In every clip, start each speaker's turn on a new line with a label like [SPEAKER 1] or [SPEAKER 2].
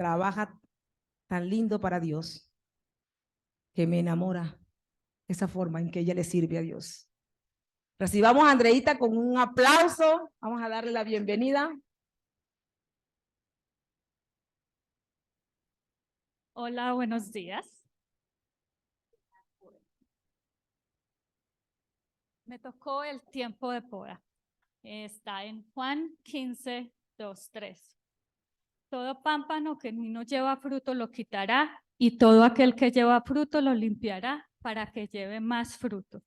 [SPEAKER 1] trabaja tan lindo para Dios que me enamora esa forma en que ella le sirve a Dios. Recibamos a Andreita con un aplauso. Vamos a darle la bienvenida.
[SPEAKER 2] Hola, buenos días. Me tocó el tiempo de poda. Está en Juan 15, 2, 3. Todo pámpano que en mí no lleva fruto lo quitará, y todo aquel que lleva fruto lo limpiará para que lleve más fruto.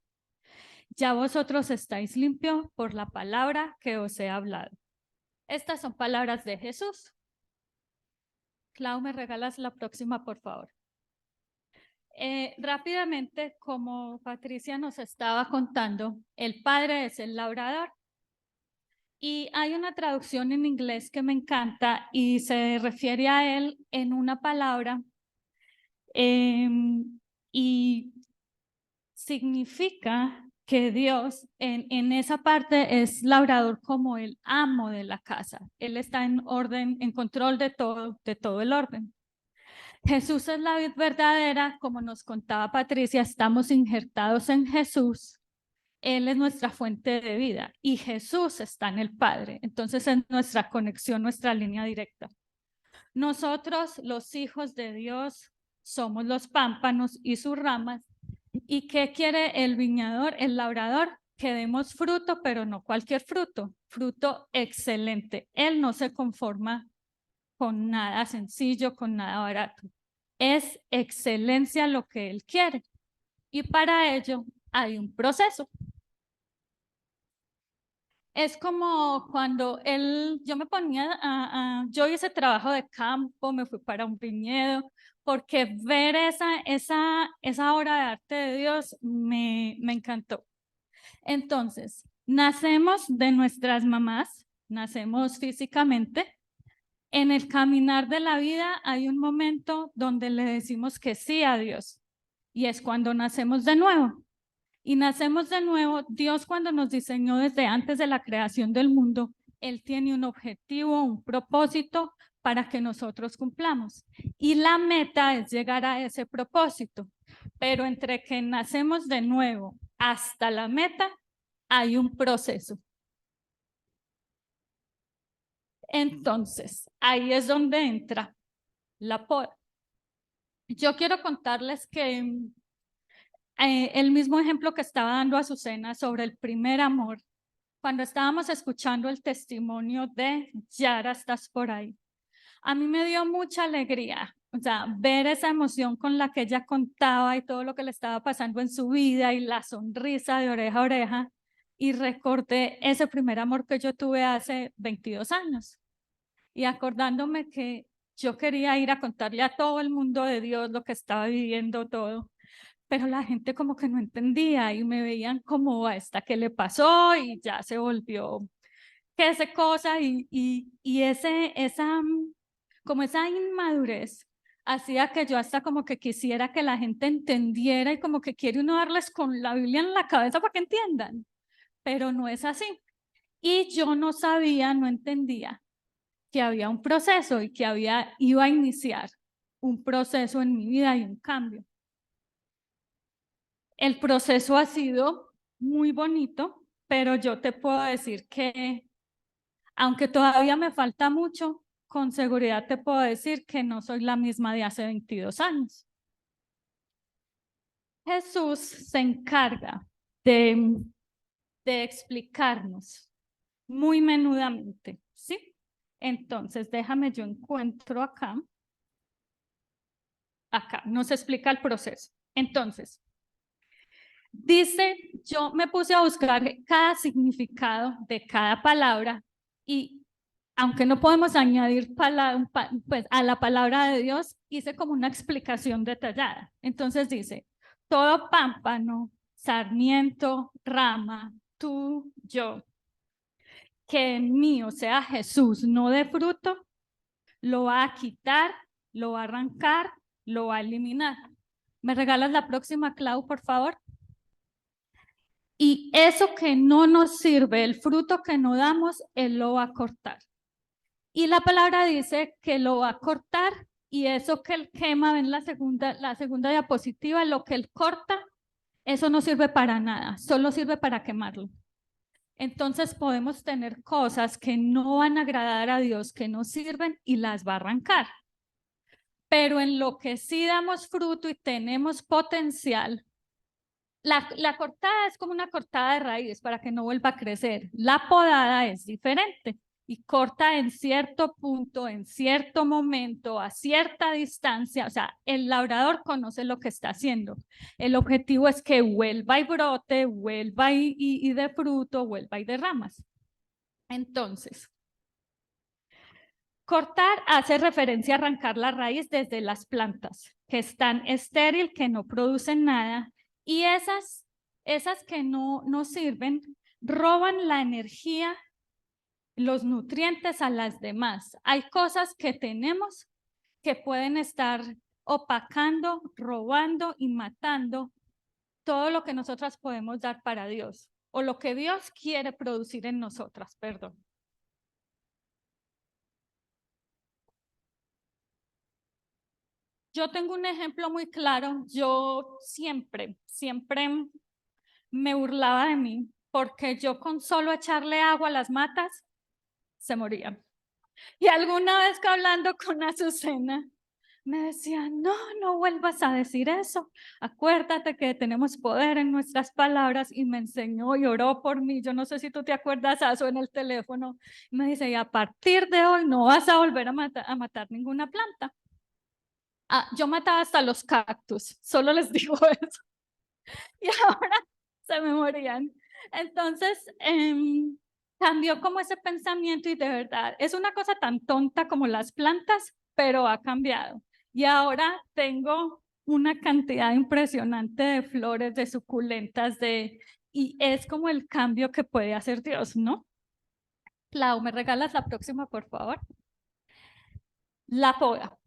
[SPEAKER 2] Ya vosotros estáis limpios por la palabra que os he hablado. Estas son palabras de Jesús. Clau, ¿me regalas la próxima, por favor? Rápidamente, como Patricia nos estaba contando, el padre es el labrador. Y hay una traducción en inglés que me encanta y se refiere a él en una palabra y significa que Dios en esa parte es labrador como el amo de la casa. Él está en orden, en control de todo el orden. Jesús es la vid verdadera, como nos contaba Patricia, estamos injertados en Jesús. Él es nuestra fuente de vida y Jesús está en el Padre. Entonces es nuestra conexión, nuestra línea directa. Nosotros, los hijos de Dios, somos los pámpanos y sus ramas. ¿Y qué quiere el viñador, el labrador? Que demos fruto, pero no cualquier fruto, fruto excelente. Él no se conforma con nada sencillo, con nada barato. Es excelencia lo que él quiere. Y para ello hay un proceso. Es como cuando yo me ponía yo hice trabajo de campo, me fui para un viñedo, porque ver esa obra de arte de Dios me encantó. Entonces, nacemos de nuestras mamás, nacemos físicamente. En el caminar de la vida hay un momento donde le decimos que sí a Dios, y es cuando nacemos de nuevo. Y nacemos de nuevo. Dios, cuando nos diseñó desde antes de la creación del mundo, Él tiene un objetivo, un propósito para que nosotros cumplamos. Y la meta es llegar a ese propósito. Pero entre que nacemos de nuevo hasta la meta, hay un proceso. Entonces, ahí es donde entra la poda. Yo quiero contarles que el mismo ejemplo que estaba dando Azucena sobre el primer amor, cuando estábamos escuchando el testimonio de Yara, estás por ahí, a mí me dio mucha alegría, o sea, ver esa emoción con la que ella contaba y todo lo que le estaba pasando en su vida y la sonrisa de oreja a oreja, y recordé ese primer amor que yo tuve hace 22 años y acordándome que yo quería ir a contarle a todo el mundo de Dios lo que estaba viviendo todo, pero la gente como que no entendía y me veían como a esta que le pasó y ya se volvió que esa cosa y como esa inmadurez hacía que yo hasta como que quisiera que la gente entendiera y como que quiere uno darles con la Biblia en la cabeza para que entiendan, pero no es así. Y yo no sabía, no entendía que había un proceso y que iba a iniciar un proceso en mi vida y un cambio. El proceso ha sido muy bonito, pero yo te puedo decir que, aunque todavía me falta mucho, con seguridad te puedo decir que no soy la misma de hace 22 años. Jesús se encarga de explicarnos muy menudamente, ¿sí? Entonces, déjame, yo encuentro acá nos explica el proceso. Entonces, dice, yo me puse a buscar cada significado de cada palabra y aunque no podemos añadir pues, a la palabra de Dios, hice como una explicación detallada. Entonces dice, todo pámpano, sarmiento, rama, tú, yo, que en mí, o sea, Jesús, no dé fruto, lo va a quitar, lo va a arrancar, lo va a eliminar. ¿Me regalas la próxima, Clau, por favor? Y eso que no nos sirve, el fruto que no damos, Él lo va a cortar. Y la palabra dice que lo va a cortar, y eso que él quema, ven la segunda diapositiva, lo que él corta, eso no sirve para nada, solo sirve para quemarlo. Entonces podemos tener cosas que no van a agradar a Dios, que no sirven, y las va a arrancar. Pero en lo que sí damos fruto y tenemos potencial, la cortada es como una cortada de raíz para que no vuelva a crecer. La podada es diferente y corta en cierto punto, en cierto momento, a cierta distancia. O sea, el labrador conoce lo que está haciendo. El objetivo es que vuelva y brote, vuelva y dé fruto, vuelva y dé ramas. Entonces, cortar hace referencia a arrancar la raíz desde las plantas que están estéril, que no producen nada, y esas que no sirven roban la energía, los nutrientes a las demás. Hay cosas que tenemos que pueden estar opacando, robando y matando todo lo que nosotras podemos dar para Dios, o lo que Dios quiere producir en nosotras, perdón. Yo tengo un ejemplo muy claro. Yo siempre me burlaba de mí porque yo con solo echarle agua a las matas se morían. Y alguna vez que hablando con Azucena me decía, no vuelvas a decir eso. Acuérdate que tenemos poder en nuestras palabras, y me enseñó y oró por mí. Yo no sé si tú te acuerdas, Azu, en el teléfono. Me dice, y a partir de hoy no vas a volver a matar ninguna planta. Yo mataba hasta los cactus, solo les digo eso. Y ahora se me morían. Entonces, cambió como ese pensamiento, y de verdad, es una cosa tan tonta como las plantas, pero ha cambiado. Y ahora tengo una cantidad impresionante de flores, de suculentas, y es como el cambio que puede hacer Dios, ¿no? Clau, ¿me regalas la próxima, por favor? La poda.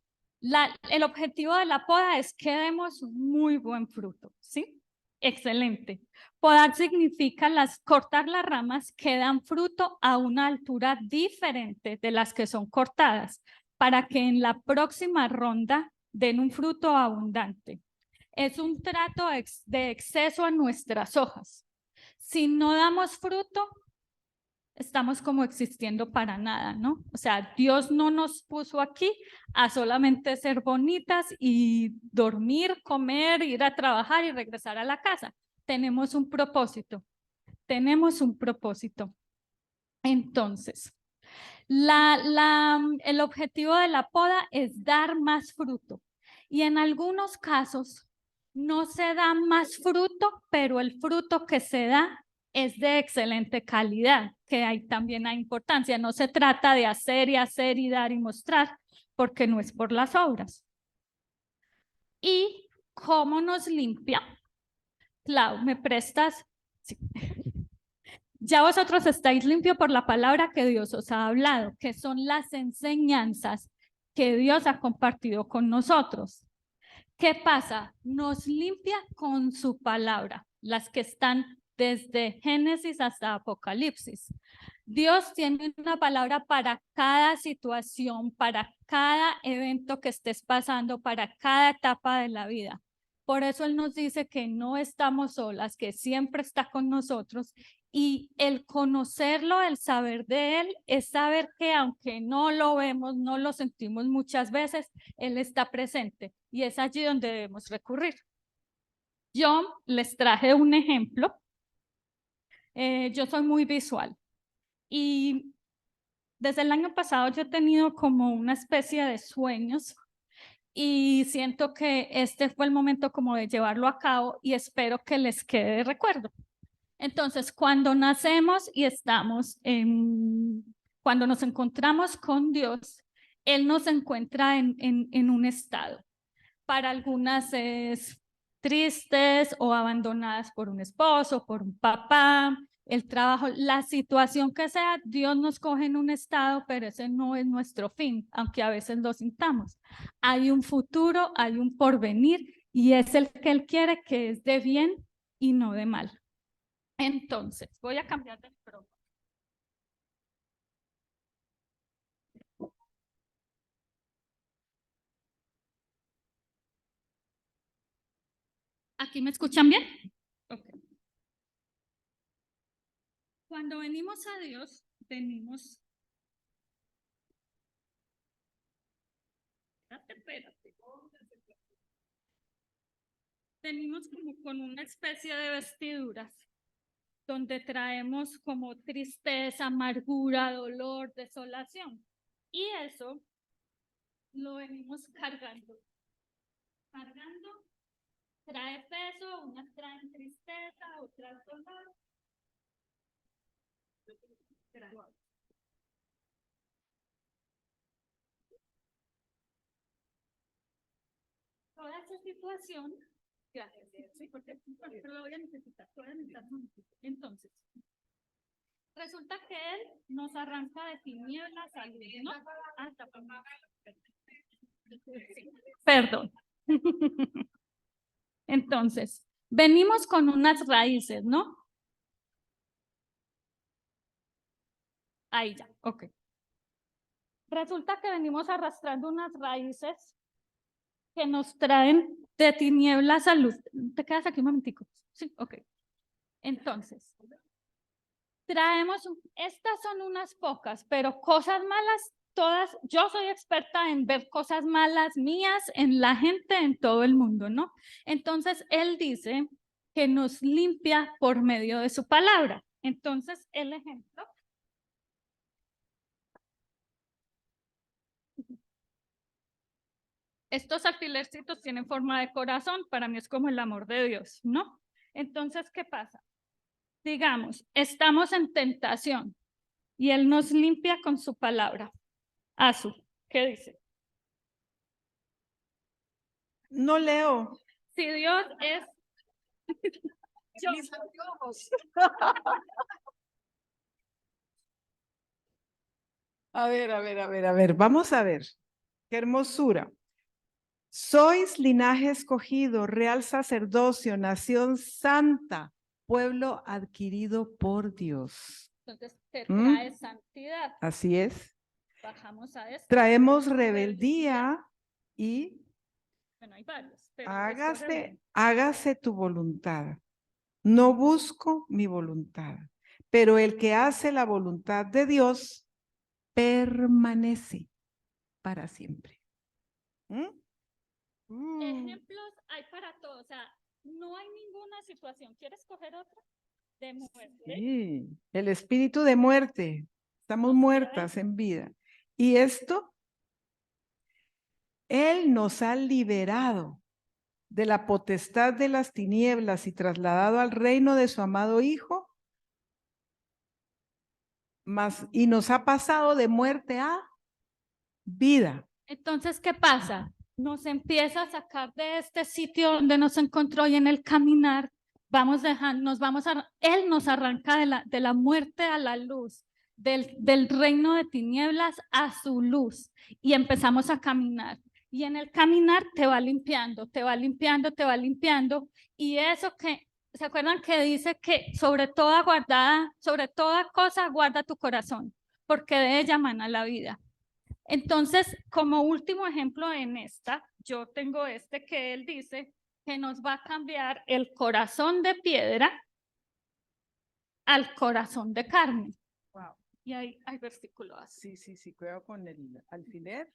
[SPEAKER 2] El objetivo de la poda es que demos muy buen fruto, ¿sí? Excelente. Podar significa cortar las ramas que dan fruto a una altura diferente de las que son cortadas, para que en la próxima ronda den un fruto abundante. Es un trato de exceso a nuestras hojas. Si no damos fruto, estamos como existiendo para nada, ¿no? O sea, Dios no nos puso aquí a solamente ser bonitas y dormir, comer, ir a trabajar y regresar a la casa. Tenemos un propósito, tenemos un propósito. Entonces, el objetivo de la poda es dar más fruto, y en algunos casos no se da más fruto, pero el fruto que se da es de excelente calidad, que también hay importancia. No se trata de hacer y dar y mostrar, porque no es por las obras. ¿Y cómo nos limpia? Clau, ¿me prestas? Sí. Ya vosotros estáis limpios por la palabra que Dios os ha hablado, que son las enseñanzas que Dios ha compartido con nosotros. ¿Qué pasa? Nos limpia con su palabra, las que están desde Génesis hasta Apocalipsis. Dios tiene una palabra para cada situación, para cada evento que estés pasando, para cada etapa de la vida. Por eso Él nos dice que no estamos solas, que siempre está con nosotros, y el conocerlo, el saber de Él, es saber que aunque no lo vemos, no lo sentimos muchas veces, Él está presente, y es allí donde debemos recurrir. Yo les traje un ejemplo. Yo soy muy visual, y desde el año pasado yo he tenido como una especie de sueños, y siento que este fue el momento como de llevarlo a cabo, y espero que les quede de recuerdo. Entonces, cuando nacemos y cuando nos encontramos con Dios, Él nos encuentra en un estado. Para algunas es tristes o abandonadas por un esposo, por un papá, el trabajo, la situación que sea, Dios nos coge en un estado, pero ese no es nuestro fin, aunque a veces lo sintamos. Hay un futuro, hay un porvenir, y es el que Él quiere, que es de bien y no de mal. Entonces, voy a cambiar de micrófono. ¿Aquí me escuchan bien? Ok. Cuando venimos a Dios, venimos. Espérate. Venimos como con una especie de vestiduras donde traemos como tristeza, amargura, dolor, desolación. Y eso lo venimos cargando. Cargando trae peso, unas traen tristeza, otras dolor. Toda esa situación, sí, porque lo voy a necesitar, entonces, resulta que él nos arranca de tinieblas a luz, ¿no? Perdón. Entonces, venimos con unas raíces, ¿no? Ahí ya, ok. Resulta que venimos arrastrando unas raíces que nos traen de tinieblas a luz. ¿Te quedas aquí un momentico? Sí, ok. Entonces, estas son unas pocas, pero cosas malas, todas, yo soy experta en ver cosas malas mías en la gente en todo el mundo, ¿no? Entonces, él dice que nos limpia por medio de su palabra. Entonces, el ejemplo. Estos alfilercitos tienen forma de corazón, para mí es como el amor de Dios, ¿no? Entonces, ¿qué pasa? Digamos, estamos en tentación y Él nos limpia con su palabra. Azu, ¿qué dice?
[SPEAKER 3] No leo.
[SPEAKER 2] Si Dios es... Yo...
[SPEAKER 3] Mis anteojos. A ver. Vamos a ver. Qué hermosura. Sois linaje escogido, real sacerdocio, nación santa, pueblo adquirido por Dios.
[SPEAKER 2] Entonces, te trae santidad.
[SPEAKER 3] Así es.
[SPEAKER 2] Bajamos a esto.
[SPEAKER 3] Traemos rebeldía y
[SPEAKER 2] bueno, hay varios, pero
[SPEAKER 3] hágase tu voluntad. No busco mi voluntad, pero el que hace la voluntad de Dios permanece para siempre.
[SPEAKER 2] Ejemplos hay para todo, o sea, no hay ninguna situación. ¿Quieres coger otra? De muerte.
[SPEAKER 3] Sí, el espíritu de muerte. Estamos muertas en vida. Y esto, Él nos ha liberado de la potestad de las tinieblas y trasladado al reino de su amado Hijo, y nos ha pasado de muerte a vida.
[SPEAKER 2] Entonces, ¿qué pasa? Nos empieza a sacar de este sitio donde nos encontró y en el caminar Él nos arranca de la muerte a la luz, del reino de tinieblas a su luz y empezamos a caminar. Y en el caminar te va limpiando, te va limpiando, te va limpiando. Y eso que, ¿se acuerdan que dice que sobre toda cosa guarda tu corazón, porque de ella mana la vida? Entonces, como último ejemplo en esta, yo tengo que él dice que nos va a cambiar el corazón de piedra al corazón de carne.
[SPEAKER 3] Wow.
[SPEAKER 2] Y ahí hay versículo así.
[SPEAKER 3] Sí, cuidado con el alfiler.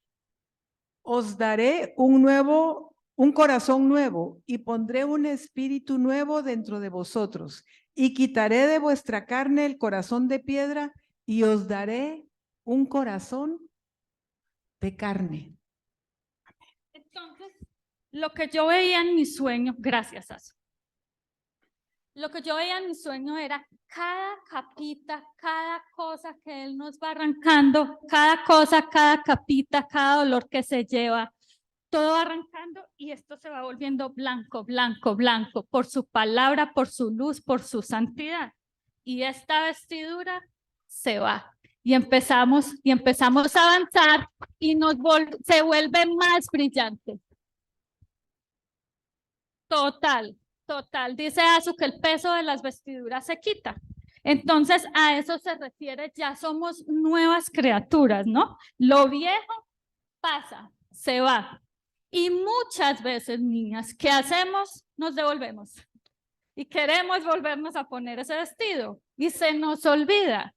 [SPEAKER 3] Os daré un corazón nuevo y pondré un espíritu nuevo dentro de vosotros y quitaré de vuestra carne el corazón de piedra y os daré un corazón de carne.
[SPEAKER 2] Entonces, lo que yo veía en mi sueño, gracias a eso. Lo que yo veía en mi sueño era cada capita, cada cosa que Él nos va arrancando, cada cosa, cada capita, cada dolor que se lleva, todo arrancando y esto se va volviendo blanco, blanco, blanco, por su palabra, por su luz, por su santidad. Y esta vestidura se va. Y empezamos a avanzar y se vuelve más brillante. Total. Dice Azu que el peso de las vestiduras se quita. Entonces, a eso se refiere, ya somos nuevas criaturas, ¿no? Lo viejo pasa, se va. Y muchas veces, niñas, ¿qué hacemos? Nos devolvemos. Y queremos volvernos a poner ese vestido. Y se nos olvida.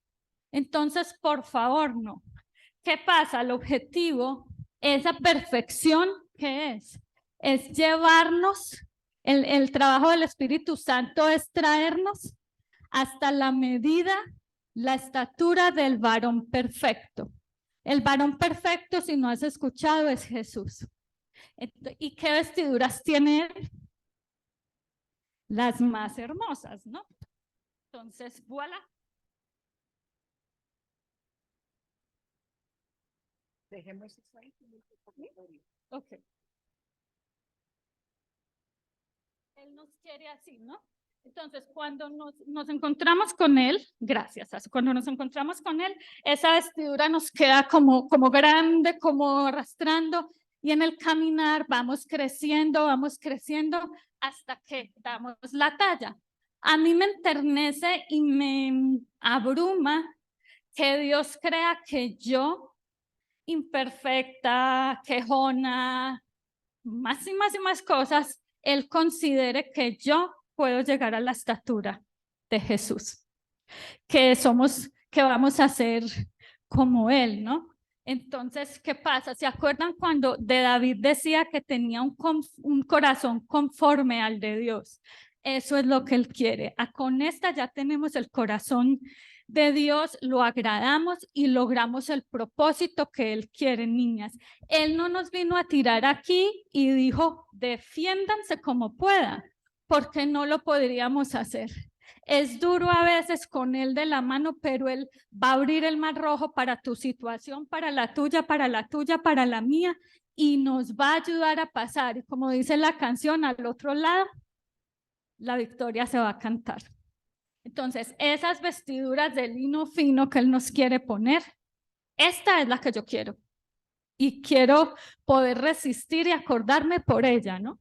[SPEAKER 2] Entonces, por favor, no. ¿Qué pasa? El objetivo, esa perfección, ¿qué es? Es llevarnos, el trabajo del Espíritu Santo es traernos hasta la medida, la estatura del varón perfecto. El varón perfecto, si no has escuchado, es Jesús. ¿Y qué vestiduras tiene él? Las más hermosas, ¿no? Entonces, voilà.
[SPEAKER 1] Dejemos eso ahí.
[SPEAKER 2] Ok. Él nos quiere así, ¿no? Entonces, cuando nos encontramos con él, gracias, cuando nos encontramos con él, esa vestidura nos queda como grande, como arrastrando, y en el caminar vamos creciendo hasta que damos la talla. A mí me enternece y me abruma que Dios crea que yo, imperfecta, quejona, más y más cosas, Él considere que yo puedo llegar a la estatura de Jesús, que vamos a ser como Él, ¿no? Entonces, ¿qué pasa? ¿Se acuerdan cuando de David decía que tenía un corazón conforme al de Dios? Eso es lo que Él quiere. Con esta ya tenemos el corazón de Dios, lo agradamos y logramos el propósito que Él quiere, niñas. Él no nos vino a tirar aquí y dijo, defiéndanse como puedan, porque no lo podríamos hacer. Es duro a veces con Él de la mano, pero Él va a abrir el mar rojo para tu situación, para la tuya, para la mía, y nos va a ayudar a pasar. Y como dice la canción, al otro lado, la victoria se va a cantar. Entonces, esas vestiduras de lino fino que Él nos quiere poner, esta es la que yo quiero. Y quiero poder resistir y acordarme por ella, ¿no?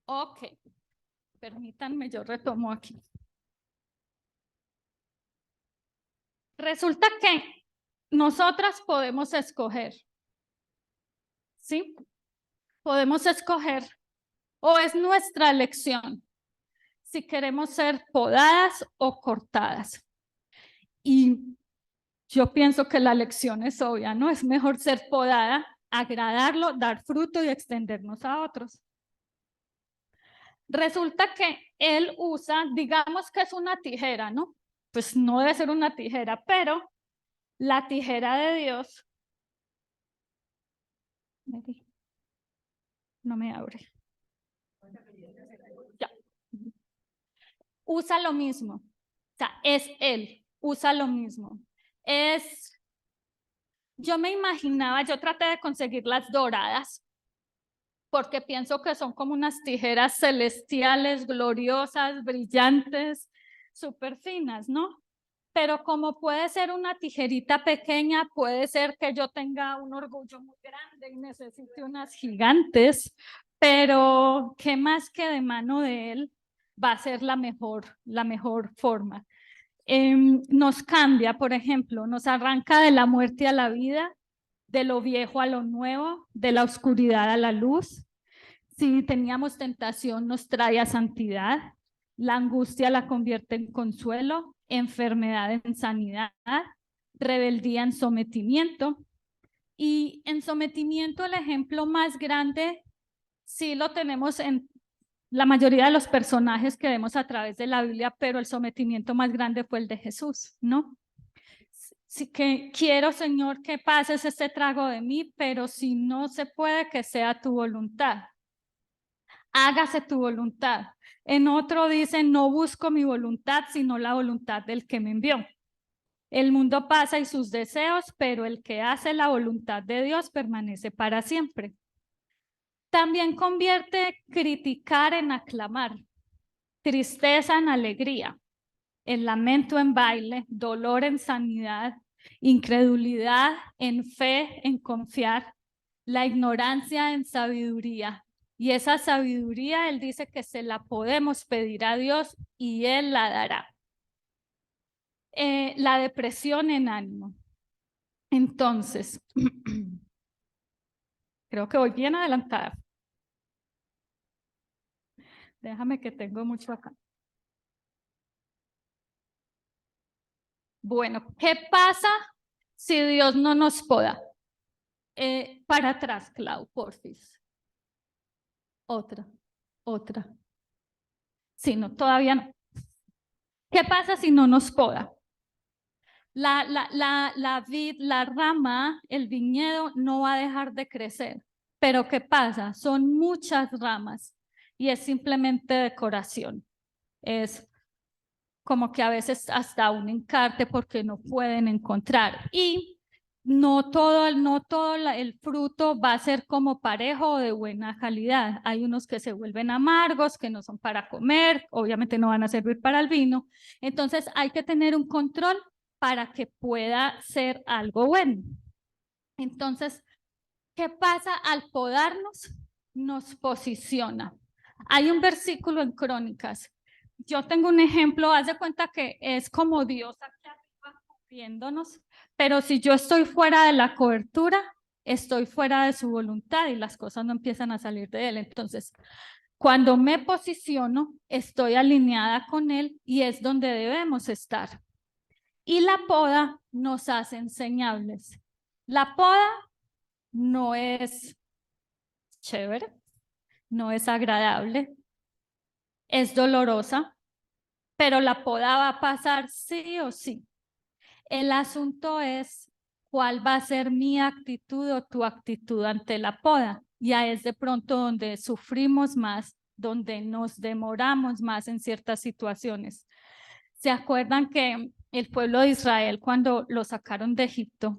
[SPEAKER 2] Ok, permítanme, yo retomo aquí. Resulta que nosotras podemos escoger, ¿sí? Podemos escoger, o es nuestra elección, si queremos ser podadas o cortadas. Y yo pienso que la elección es obvia, ¿no? Es mejor ser podada, agradarlo, dar fruto y extendernos a otros. Resulta que él usa, digamos que es una tijera, ¿no? Pues no debe ser una tijera, pero la tijera de Dios no me abre. Ya. Usa lo mismo. O sea, es él, usa lo mismo. Yo me imaginaba, yo traté de conseguir las doradas, porque pienso que son como unas tijeras celestiales, gloriosas, brillantes, súper finas, ¿no? Pero como puede ser una tijerita pequeña, puede ser que yo tenga un orgullo muy grande y necesite unas gigantes, pero qué más que de mano de él va a ser la mejor forma. Nos cambia, por ejemplo, nos arranca de la muerte a la vida, de lo viejo a lo nuevo, de la oscuridad a la luz. Si teníamos tentación, nos trae a santidad. La angustia la convierte en consuelo, enfermedad en sanidad, rebeldía en sometimiento. Y en sometimiento el ejemplo más grande sí lo tenemos en la mayoría de los personajes que vemos a través de la Biblia, pero el sometimiento más grande fue el de Jesús, ¿no? Sí que quiero, Señor, que pases este trago de mí, pero si no se puede, que sea tu voluntad. Hágase tu voluntad. En otro dice, no busco mi voluntad, sino la voluntad del que me envió. El mundo pasa y sus deseos, pero el que hace la voluntad de Dios permanece para siempre. También convierte criticar en aclamar, tristeza en alegría, el lamento en baile, dolor en sanidad, incredulidad en fe, en confiar, la ignorancia en sabiduría. Y esa sabiduría, Él dice que se la podemos pedir a Dios y Él la dará. La depresión en ánimo. Entonces, Creo que voy bien adelantada. Déjame que tengo mucho acá. Bueno, ¿qué pasa si Dios no nos poda? Para atrás, Clau, porfis. Otra. Sí, no, todavía no. ¿Qué pasa si no nos poda? La rama, el viñedo no va a dejar de crecer. Pero ¿qué pasa? Son muchas ramas y es simplemente decoración. Es como que a veces hasta un encarte porque no pueden encontrar. Y no todo el fruto va a ser como parejo o de buena calidad. Hay unos que se vuelven amargos, que no son para comer, obviamente no van a servir para el vino. Entonces hay que tener un control para que pueda ser algo bueno. Entonces, ¿qué pasa al podarnos? Nos posiciona. Hay un versículo en Crónicas. Yo tengo un ejemplo, haz de cuenta que es como Dios aquí arriba cubriéndonos, pero si yo estoy fuera de la cobertura, estoy fuera de su voluntad y las cosas no empiezan a salir de él. Entonces, cuando me posiciono, estoy alineada con él y es donde debemos estar. Y la poda nos hace enseñables. La poda no es chévere, no es agradable, es dolorosa, pero la poda va a pasar sí o sí. El asunto es cuál va a ser mi actitud o tu actitud ante la poda. Ya es de pronto donde sufrimos más, donde nos demoramos más en ciertas situaciones. ¿Se acuerdan que el pueblo de Israel, cuando lo sacaron de Egipto,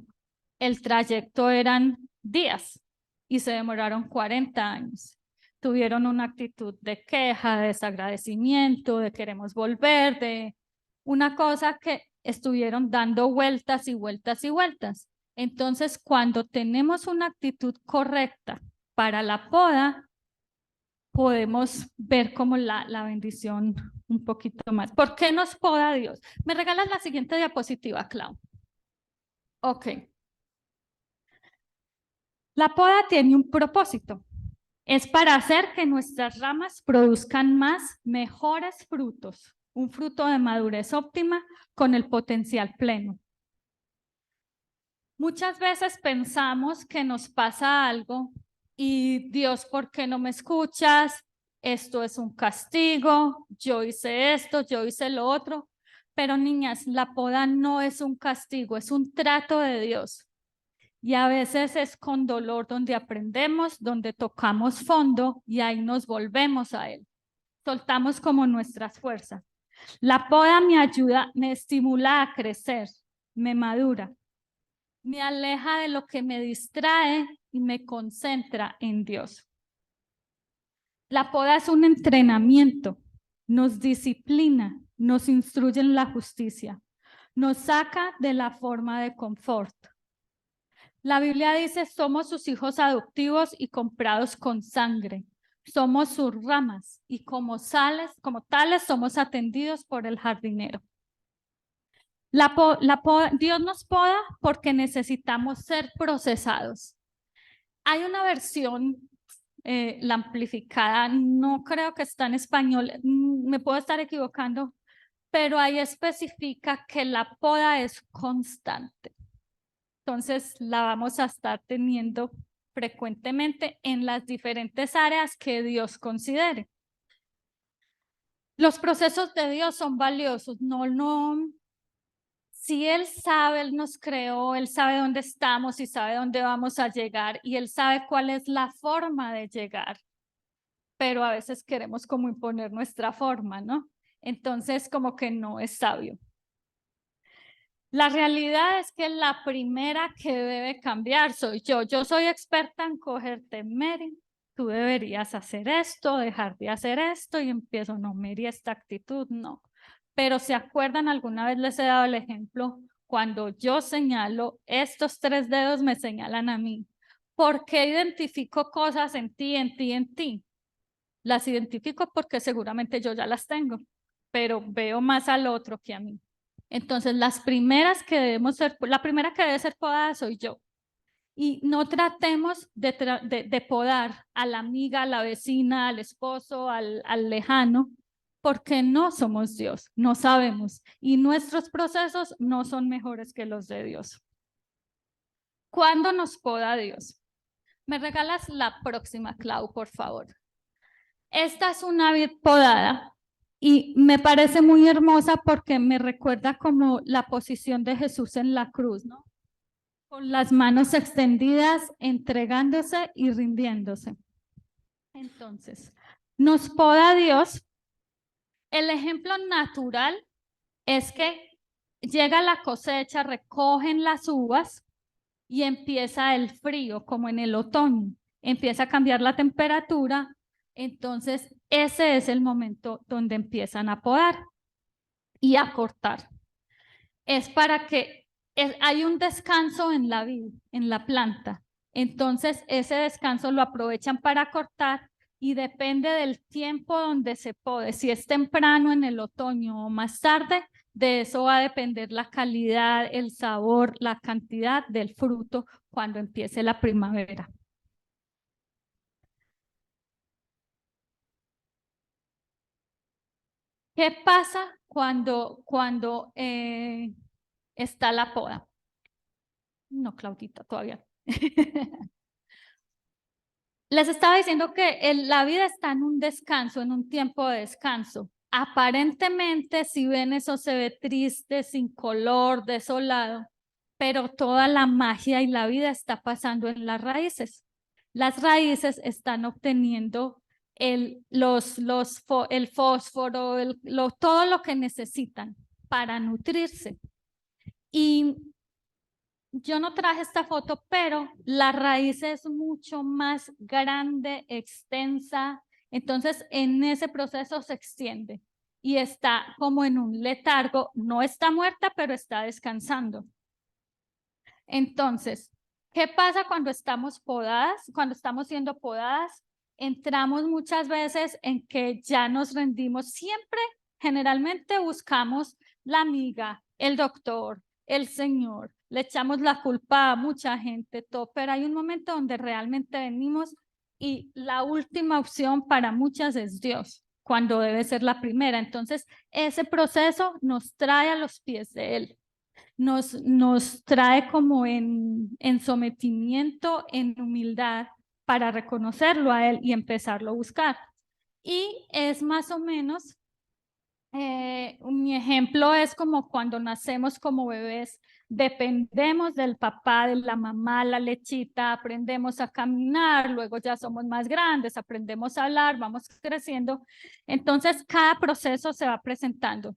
[SPEAKER 2] el trayecto eran días y se demoraron 40 años? Tuvieron una actitud de queja, de desagradecimiento, de queremos volver, de una cosa que estuvieron dando vueltas y vueltas y vueltas. Entonces, cuando tenemos una actitud correcta para la poda, podemos ver como la bendición un poquito más. ¿Por qué nos poda Dios? ¿Me regalas la siguiente diapositiva, Clau? Ok. La poda tiene un propósito. Es para hacer que nuestras ramas produzcan más, mejores frutos, un fruto de madurez óptima con el potencial pleno. Muchas veces pensamos que nos pasa algo y Dios, ¿por qué no me escuchas? Esto es un castigo, yo hice esto, yo hice lo otro. Pero niñas, la poda no es un castigo, es un trato de Dios. Y a veces es con dolor donde aprendemos, donde tocamos fondo y ahí nos volvemos a Él. Soltamos como nuestras fuerzas. La poda me ayuda, me estimula a crecer, me madura, me aleja de lo que me distrae y me concentra en Dios. La poda es un entrenamiento, nos disciplina, nos instruye en la justicia, nos saca de la forma de confort. La Biblia dice, somos sus hijos adoptivos y comprados con sangre. Somos sus ramas y como tales somos atendidos por el jardinero. Dios nos poda porque necesitamos ser procesados. Hay una versión, la amplificada, no creo que está en español, me puedo estar equivocando, pero ahí especifica que la poda es constante. Entonces la vamos a estar teniendo frecuentemente en las diferentes áreas que Dios considere. Los procesos de Dios son valiosos, si Él sabe, Él nos creó, Él sabe dónde estamos y sabe dónde vamos a llegar y Él sabe cuál es la forma de llegar, pero a veces queremos como imponer nuestra forma, ¿no? Entonces como que no es sabio. La realidad es que la primera que debe cambiar soy yo. Yo soy experta en cogerte, Mary. Tú deberías hacer esto, dejar de hacer esto y empiezo, no, Mary, esta actitud, no. Pero ¿se acuerdan? Alguna vez les he dado el ejemplo, cuando yo señalo, estos 3 dedos me señalan a mí. ¿Por qué identifico cosas en ti, en ti, en ti? Las identifico porque seguramente yo ya las tengo, pero veo más al otro que a mí. Entonces, la primera que debe ser podada soy yo. Y no tratemos de podar a la amiga, a la vecina, al esposo, al lejano, porque no somos Dios, no sabemos. Y nuestros procesos no son mejores que los de Dios. ¿Cuándo nos poda Dios? ¿Me regalas la próxima, Clau, por favor? Esta es una vid podada y me parece muy hermosa porque me recuerda como la posición de Jesús en la cruz, ¿no? Con las manos extendidas, entregándose y rindiéndose. Entonces, nos poda Dios. El ejemplo natural es que llega la cosecha, recogen las uvas y empieza el frío, como en el otoño. Empieza a cambiar la temperatura. Entonces, ese es el momento donde empiezan a podar y a cortar. Es para que hay un descanso en la vid, en la planta. Entonces, ese descanso lo aprovechan para cortar y depende del tiempo donde se pode. Si es temprano en el otoño o más tarde, de eso va a depender la calidad, el sabor, la cantidad del fruto cuando empiece la primavera. ¿Qué pasa cuando está la poda? No, Claudita, todavía. Les estaba diciendo que la vida está en un descanso, en un tiempo de descanso. Aparentemente, si ven eso, se ve triste, sin color, desolado, pero toda la magia y la vida está pasando en las raíces. Las raíces están obteniendo el fósforo, todo lo que necesitan para nutrirse. Y yo no traje esta foto, pero la raíz es mucho más grande, extensa. Entonces, en ese proceso se extiende y está como en un letargo. No está muerta, pero está descansando. Entonces, ¿qué pasa cuando estamos podadas? Cuando estamos siendo podadas, entramos muchas veces en que ya nos rendimos. Siempre, generalmente buscamos la amiga, el doctor, el Señor. Le echamos la culpa a mucha gente, todo, pero hay un momento donde realmente venimos y la última opción para muchas es Dios, cuando debe ser la primera. Entonces, ese proceso nos trae a los pies de Él. Nos trae como en sometimiento, en humildad, para reconocerlo a Él y empezarlo a buscar. Y es más o menos, mi ejemplo es como cuando nacemos como bebés, dependemos del papá, de la mamá, la lechita, aprendemos a caminar, luego ya somos más grandes, aprendemos a hablar, vamos creciendo. Entonces, cada proceso se va presentando.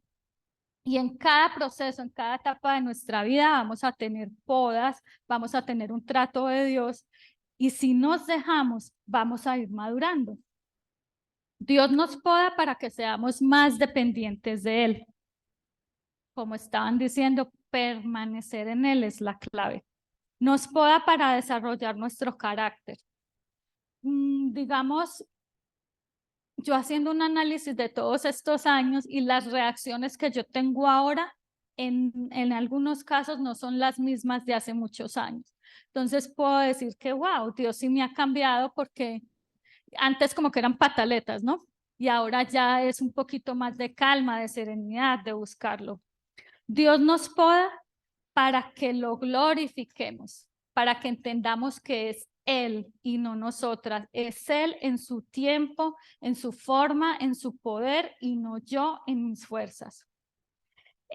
[SPEAKER 2] Y en cada proceso, en cada etapa de nuestra vida vamos a tener podas, vamos a tener un trato de Dios y si nos dejamos, vamos a ir madurando. Dios nos poda para que seamos más dependientes de Él. Como estaban diciendo, permanecer en Él es la clave. Nos poda para desarrollar nuestro carácter. Digamos, yo haciendo un análisis de todos estos años y las reacciones que yo tengo ahora, en algunos casos no son las mismas de hace muchos años. Entonces puedo decir que, wow, Dios sí me ha cambiado porque antes como que eran pataletas, ¿no? Y ahora ya es un poquito más de calma, de serenidad, de buscarlo. Dios nos poda para que lo glorifiquemos, para que entendamos que es Él y no nosotras. Es Él en su tiempo, en su forma, en su poder y no yo en mis fuerzas.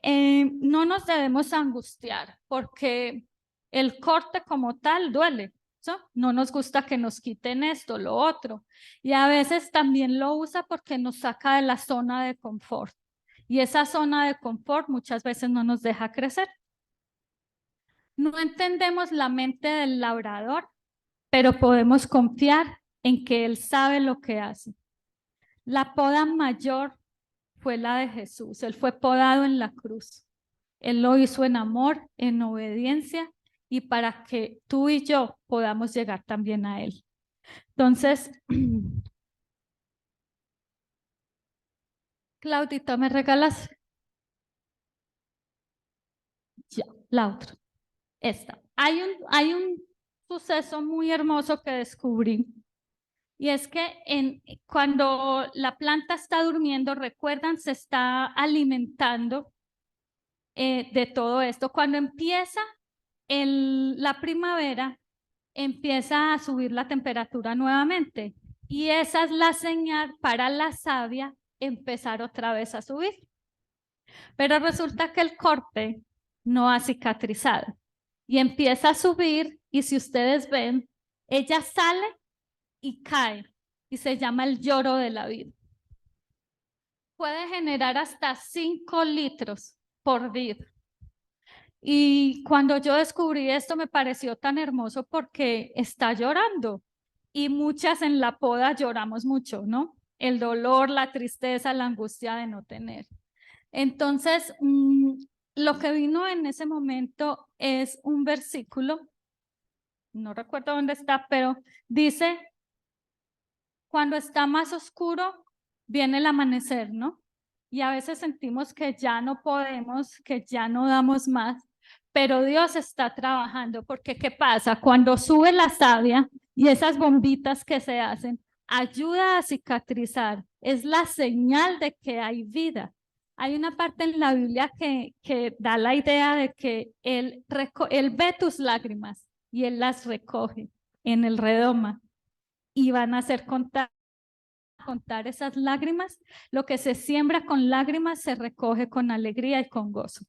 [SPEAKER 2] No nos debemos angustiar porque el corte como tal duele. ¿No? No nos gusta que nos quiten esto, lo otro. Y a veces también lo usa porque nos saca de la zona de confort. Y esa zona de confort muchas veces no nos deja crecer. No entendemos la mente del labrador, pero podemos confiar en que Él sabe lo que hace. La poda mayor fue la de Jesús. Él fue podado en la cruz. Él lo hizo en amor, en obediencia y para que tú y yo podamos llegar también a Él. Entonces, Claudita, ¿me regalas? Ya, la otra. Esta. Hay un suceso muy hermoso que descubrí. Y es que cuando la planta está durmiendo, recuerdan, se está alimentando de todo esto. Cuando empieza la primavera, empieza a subir la temperatura nuevamente. Y esa es la señal para la savia empezar otra vez a subir. Pero resulta que el corte no ha cicatrizado y empieza a subir, y si ustedes ven, ella sale y cae y se llama el lloro de la vida. Puede generar hasta 5 litros por vid. Y cuando yo descubrí esto me pareció tan hermoso porque está llorando, y muchas en la poda lloramos mucho, ¿no? El dolor, la tristeza, la angustia de no tener. Entonces, lo que vino en ese momento es un versículo, no recuerdo dónde está, pero dice: cuando está más oscuro, viene el amanecer, ¿no? Y a veces sentimos que ya no podemos, que ya no damos más, pero Dios está trabajando, porque ¿qué pasa? Cuando sube la savia y esas bombitas que se hacen, ayuda a cicatrizar, es la señal de que hay vida. Hay una parte en la Biblia que da la idea de que él ve tus lágrimas y Él las recoge en el redoma, y van a hacer contar esas lágrimas. Lo que se siembra con lágrimas se recoge con alegría y con gozo.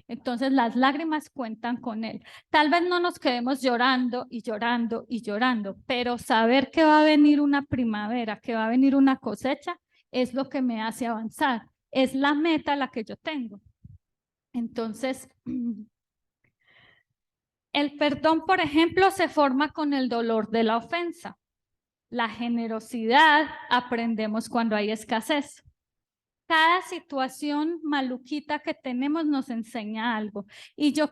[SPEAKER 2] Entonces las lágrimas cuentan con Él. Tal vez no nos quedemos llorando y llorando y llorando, pero saber que va a venir una primavera, que va a venir una cosecha, es lo que me hace avanzar. Es la meta la que yo tengo. Entonces, el perdón, por ejemplo, se forma con el dolor de la ofensa. La generosidad aprendemos cuando hay escasez. Cada situación maluquita que tenemos nos enseña algo. Y yo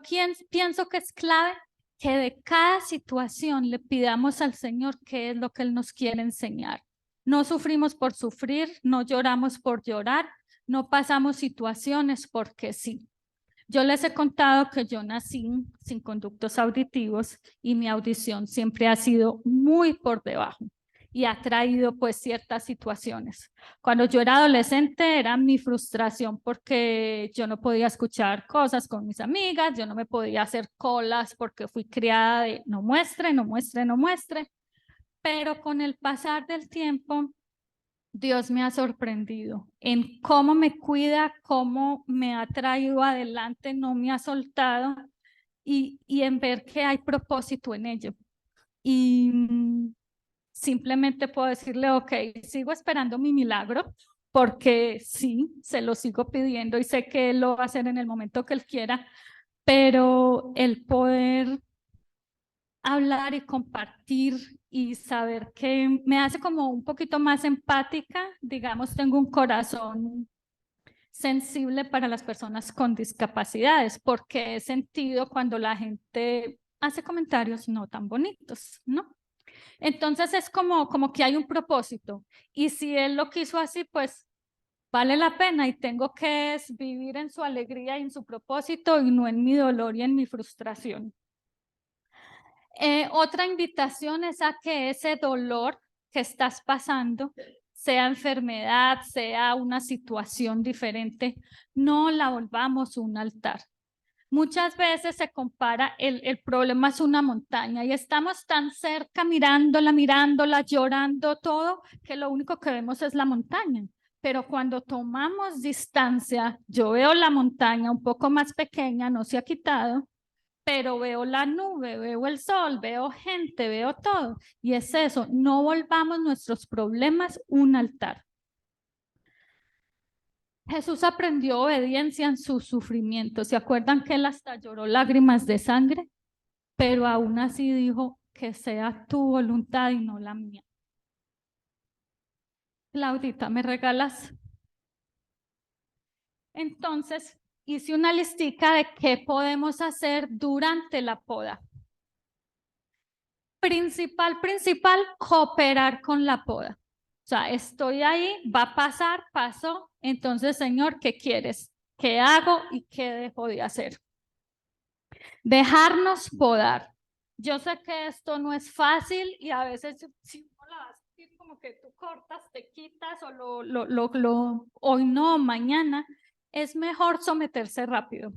[SPEAKER 2] pienso que es clave que de cada situación le pidamos al Señor qué es lo que Él nos quiere enseñar. No sufrimos por sufrir, no lloramos por llorar, no pasamos situaciones porque sí. Yo les he contado que yo nací sin conductos auditivos y mi audición siempre ha sido muy por debajo y ha traído pues ciertas situaciones. Cuando yo era adolescente era mi frustración porque yo no podía escuchar cosas con mis amigas, yo no me podía hacer colas porque fui criada de no muestre, no muestre, no muestre. Pero con el pasar del tiempo, Dios me ha sorprendido en cómo me cuida, cómo me ha traído adelante, no me ha soltado, y en ver que hay propósito en ello. Y simplemente puedo decirle, ok, sigo esperando mi milagro, porque sí, se lo sigo pidiendo y sé que Él lo va a hacer en el momento que Él quiera, pero el poder hablar y compartir y saber que me hace como un poquito más empática, digamos, tengo un corazón sensible para las personas con discapacidades, porque he sentido cuando la gente hace comentarios no tan bonitos, ¿no? Entonces es como que hay un propósito, y si Él lo quiso así, pues vale la pena, y tengo que vivir en su alegría y en su propósito y no en mi dolor y en mi frustración. Otra invitación es a que ese dolor que estás pasando, sea enfermedad, sea una situación diferente, no la volvamos un altar. Muchas veces se compara, el problema es una montaña y estamos tan cerca mirándola, llorando todo, que lo único que vemos es la montaña. Pero cuando tomamos distancia, yo veo la montaña un poco más pequeña, no se ha quitado, pero veo la nube, veo el sol, veo gente, veo todo. Y es eso, no volvamos nuestros problemas un altar. Jesús aprendió obediencia en su sufrimiento. ¿Se acuerdan que Él hasta lloró lágrimas de sangre? Pero aún así dijo, que sea tu voluntad y no la mía. Claudita, ¿me regalas? Entonces, hice una listica de qué podemos hacer durante la poda. Principal, cooperar con la poda. O sea, estoy ahí, va a pasar, pasó. Entonces, Señor, ¿qué quieres? ¿Qué hago y qué dejo de hacer? Dejarnos podar. Yo sé que esto no es fácil y a veces si uno la va a sentir como que tú cortas, te quitas o hoy no, mañana, es mejor someterse rápido.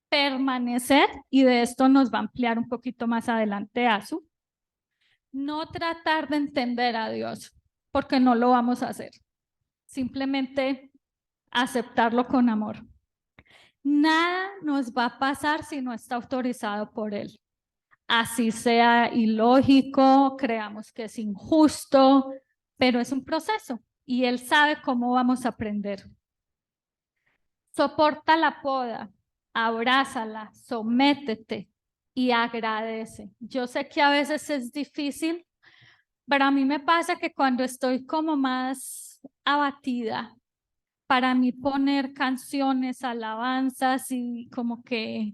[SPEAKER 2] Permanecer, y de esto nos va a ampliar un poquito más adelante Azu, no tratar de entender a Dios, porque no lo vamos a hacer. Simplemente aceptarlo con amor. Nada nos va a pasar si no está autorizado por Él. Así sea ilógico, creamos que es injusto, pero es un proceso y Él sabe cómo vamos a aprender. Soporta la poda, abrázala, sométete y agradece. Yo sé que a veces es difícil, pero a mí me pasa que cuando estoy como más abatida, para mí poner canciones, alabanzas y como que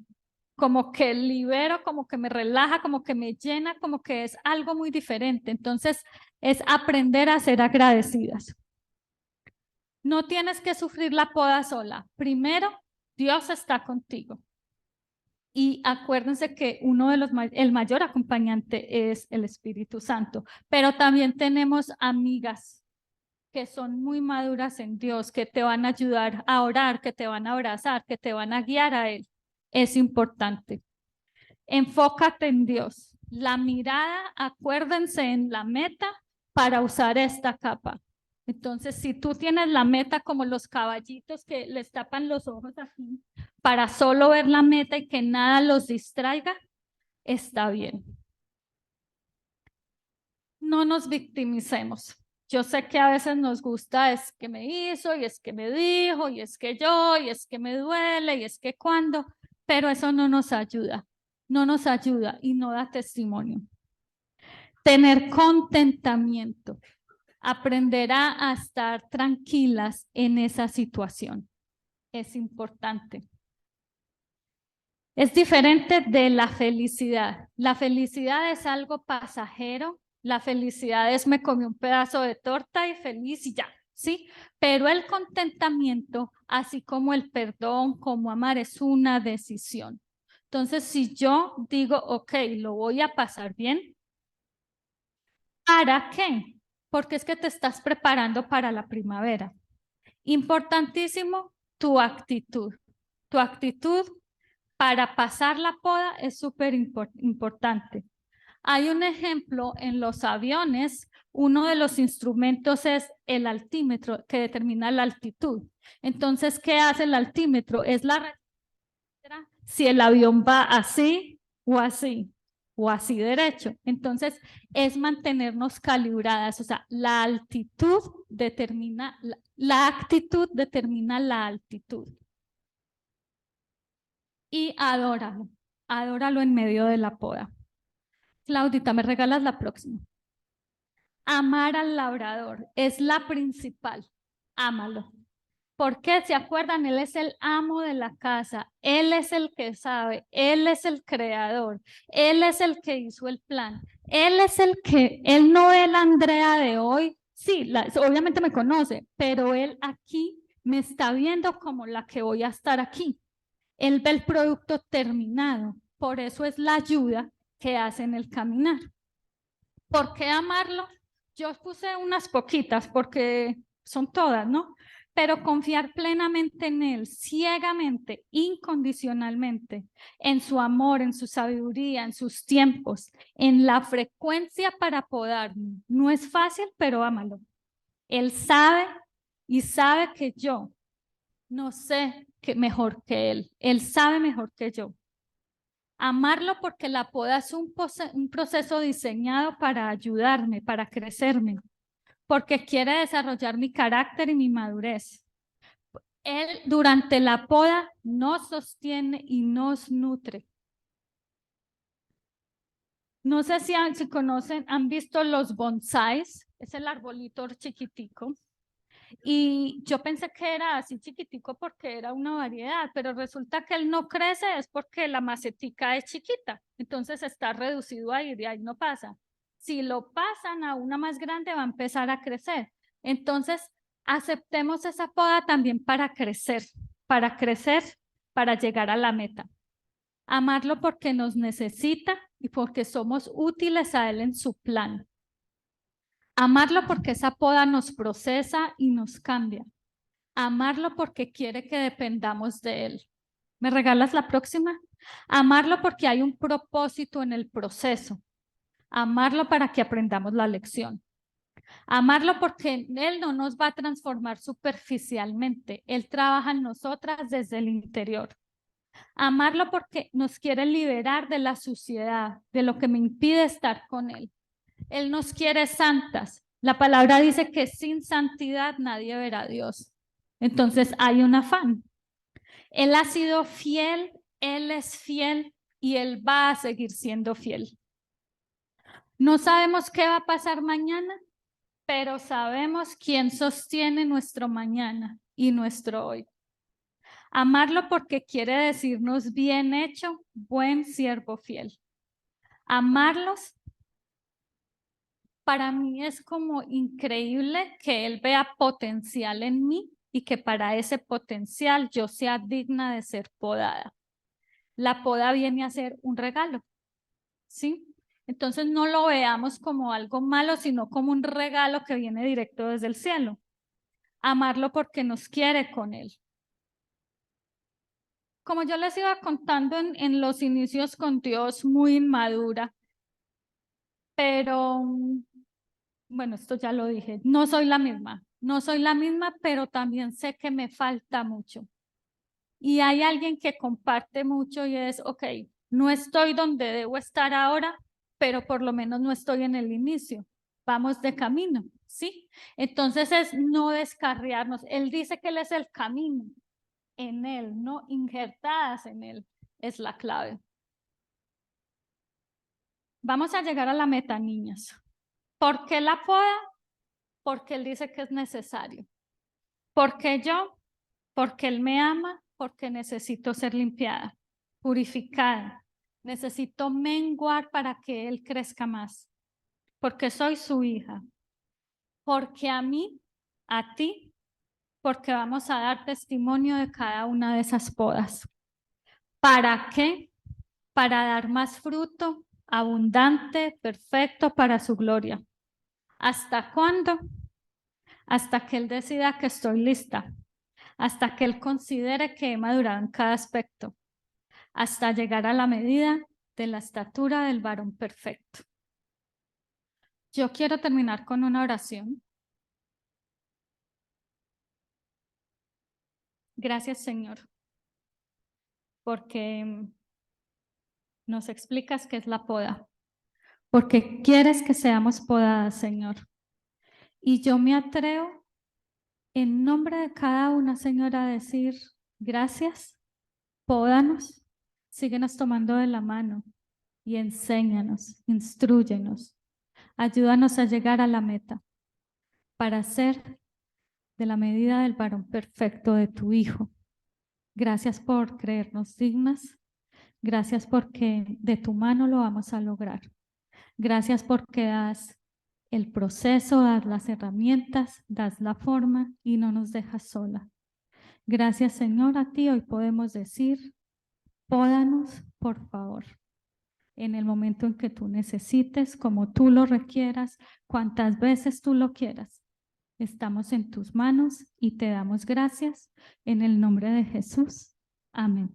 [SPEAKER 2] libero, como que me relaja, como que me llena, como que es algo muy diferente. Entonces, es aprender a ser agradecidas. No tienes que sufrir la poda sola. Primero, Dios está contigo. Y acuérdense que el mayor acompañante es el Espíritu Santo, pero también tenemos amigas que son muy maduras en Dios, que te van a ayudar a orar, que te van a abrazar, que te van a guiar a Él. Es importante. Enfócate en Dios. La mirada, acuérdense en la meta para usar esta capa. Entonces, si tú tienes la meta como los caballitos que les tapan los ojos aquí, para solo ver la meta y que nada los distraiga, está bien. No nos victimicemos. Yo sé que a veces nos gusta, es que me hizo, y es que me dijo, y es que yo, y es que me duele, y es que cuando, pero eso no nos ayuda. No nos ayuda y no da testimonio. Tener contentamiento. Aprender a estar tranquilas en esa situación. Es importante. Es diferente de la felicidad. La felicidad es algo pasajero. La felicidad es me comí un pedazo de torta y feliz y ya, ¿sí? Pero el contentamiento, así como el perdón, como amar, es una decisión. Entonces, si yo digo, ok, lo voy a pasar bien, ¿para qué? Porque es que te estás preparando para la primavera. Importantísimo tu actitud. Tu actitud para pasar la poda es súper importante. Hay un ejemplo en los aviones, uno de los instrumentos es el altímetro que determina la altitud. Entonces, ¿qué hace el altímetro? Es la si el avión va así o así o así derecho. Entonces, es mantenernos calibradas, o sea, la altitud determina, la actitud determina la altitud. Y adóralo en medio de la poda. Claudita, ¿me regalas la próxima? Amar al labrador es la principal, ámalo. ¿Por qué? ¿Se acuerdan? Él es el amo de la casa, él es el que sabe, él es el creador, él es el que hizo el plan, él es el que, él no es la Andrea de hoy, sí, obviamente me conoce, pero él aquí me está viendo como la que voy a estar aquí. Él ve el producto terminado, por eso es la ayuda que hace en el caminar. ¿Por qué amarlo? Yo puse unas poquitas porque son todas, ¿no? Pero confiar plenamente en Él, ciegamente, incondicionalmente, en su amor, en su sabiduría, en sus tiempos, en la frecuencia para podarme. No es fácil, pero ámalo. Él sabe y sabe que yo no sé mejor que Él. Él sabe mejor que yo. Amarlo porque la poda es un proceso diseñado para ayudarme, para crecerme, porque quiere desarrollar mi carácter y mi madurez. Él durante la poda nos sostiene y nos nutre. No sé si conocen, han visto los bonsáis, es el arbolito chiquitico. Y yo pensé que era así chiquitico porque era una variedad, pero resulta que él no crece es porque la macetica es chiquita, entonces está reducido ahí, de ahí no pasa. Si lo pasan a una más grande va a empezar a crecer. Entonces, aceptemos esa poda también para crecer, para llegar a la meta. Amarlo porque nos necesita y porque somos útiles a Él en su plan. Amarlo porque esa poda nos procesa y nos cambia. Amarlo porque quiere que dependamos de Él. ¿Me regalas la próxima? Amarlo porque hay un propósito en el proceso. Amarlo para que aprendamos la lección. Amarlo porque Él no nos va a transformar superficialmente. Él trabaja en nosotras desde el interior. Amarlo porque nos quiere liberar de la suciedad, de lo que me impide estar con Él. Él nos quiere santas. La palabra dice que sin santidad nadie verá a Dios. Entonces hay un afán. Él ha sido fiel, Él es fiel y Él va a seguir siendo fiel. No sabemos qué va a pasar mañana, pero sabemos quién sostiene nuestro mañana y nuestro hoy. Amarlo porque quiere decirnos bien hecho, buen siervo fiel. Amarlos para mí es como increíble que Él vea potencial en mí y que para ese potencial yo sea digna de ser podada. La poda viene a ser un regalo, ¿sí? Entonces no lo veamos como algo malo, sino como un regalo que viene directo desde el cielo. Amarlo porque nos quiere con Él. Como yo les iba contando en los inicios con Dios, muy inmadura, pero bueno, esto ya lo dije, no soy la misma, pero también sé que me falta mucho. Y hay alguien que comparte mucho y es, ok, no estoy donde debo estar ahora, pero por lo menos no estoy en el inicio. Vamos de camino, ¿sí? Entonces es no descarriarnos. Él dice que Él es el camino. En Él, no injertadas en Él, es la clave. Vamos a llegar a la meta, niñas. ¿Por qué la poda? Porque Él dice que es necesario. ¿Por qué yo? Porque Él me ama, porque necesito ser limpiada, purificada. Necesito menguar para que Él crezca más. Porque soy su hija. Porque a mí, a ti, porque vamos a dar testimonio de cada una de esas podas. ¿Para qué? Para dar más fruto, abundante, perfecto para su gloria. ¿Hasta cuándo? Hasta que Él decida que estoy lista, hasta que Él considere que he madurado en cada aspecto, hasta llegar a la medida de la estatura del varón perfecto. Yo quiero terminar con una oración. Gracias, Señor, porque nos explicas qué es la poda, porque quieres que seamos podadas, Señor. Y yo me atrevo en nombre de cada una, Señor, a decir gracias, pódanos, síguenos tomando de la mano y enséñanos, instrúyenos, ayúdanos a llegar a la meta para ser de la medida del varón perfecto de tu Hijo. Gracias por creernos dignas, gracias porque de tu mano lo vamos a lograr. Gracias porque das el proceso, das las herramientas, das la forma y no nos dejas sola. Gracias, Señor, a ti hoy podemos decir, pódanos, por favor, en el momento en que tú necesites, como tú lo requieras, cuantas veces tú lo quieras. Estamos en tus manos y te damos gracias en el nombre de Jesús. Amén.